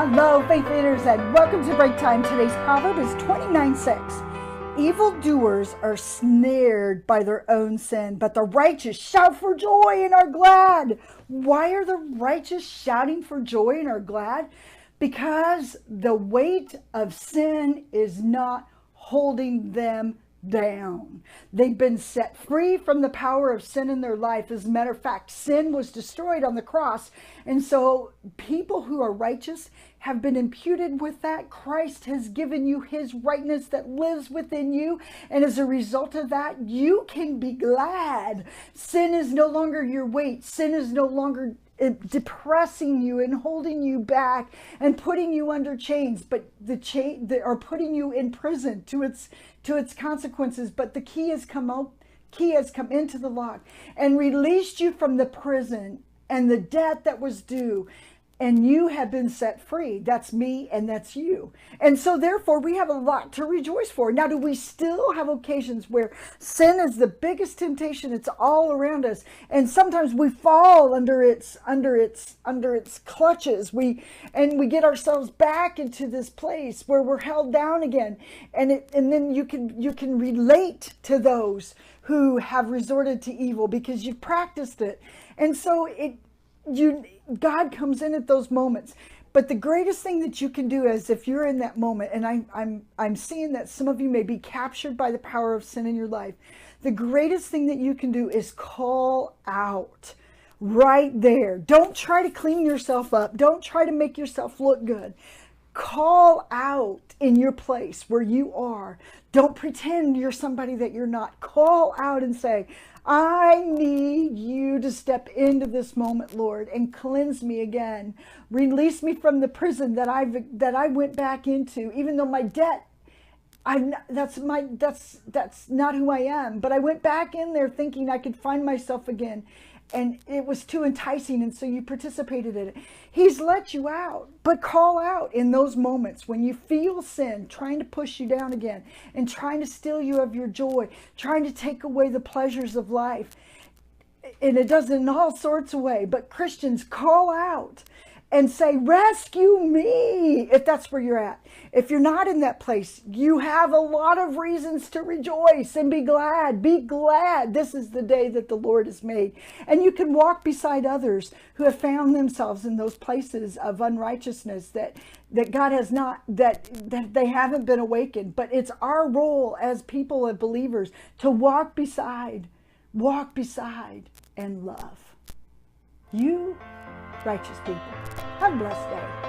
Hello, faith leaders, and welcome to Breaktime. Today's proverb is 29:6. Evildoers are snared by their own sin, but the righteous shout for joy and are glad. Why are the righteous shouting for joy and are glad? Because the weight of sin is not holding them down. They've been set free from the power of sin in their life. As a matter of fact, sin was destroyed on the cross. And so people who are righteous have been imputed with that. Christ has given you his rightness that lives within you. And as a result of that, you can be glad. Sin is no longer your weight. Sin is no longer depressing you and holding you back and putting you under chains, but the chain are putting you in prison to its consequences. But the key has come into the lock and released you from the prison and the debt that was due, and you have been set free. That's me and that's you. And so therefore we have a lot to rejoice for. Now, do we still have occasions where sin is the biggest temptation? It's all around us. And sometimes we fall under its clutches. We get ourselves back into this place where we're held down again. And then you can relate to those who have resorted to evil because you've practiced it. And so God comes in at those moments. But the greatest thing that you can do is, if you're in that moment, and I'm seeing that some of you may be captured by the power of sin in your life, the greatest thing that you can do is call out right there. Don't try to clean yourself up. Don't try to make yourself look good. Call out in your place where you are. Don't pretend you're somebody that you're not. Call out and say, I need you to step into this moment, Lord, and cleanse me again. Release me from the prison that I went back into, even though my debt, that's not who I am. But I went back in there thinking I could find myself again. And it was too enticing, and so you participated in it. He's let you out, but call out in those moments when you feel sin trying to push you down again and trying to steal you of your joy, trying to take away the pleasures of life. And it does it in all sorts of ways. But Christians, call out and say, rescue me, if that's where you're at. If you're not in that place, you have a lot of reasons to rejoice and be glad. Be glad. This is the day that the Lord has made. And you can walk beside others who have found themselves in those places of unrighteousness that God has not, that they haven't been awakened. But it's our role as people, as believers, to walk beside and love. You righteous people. Have a blessed day.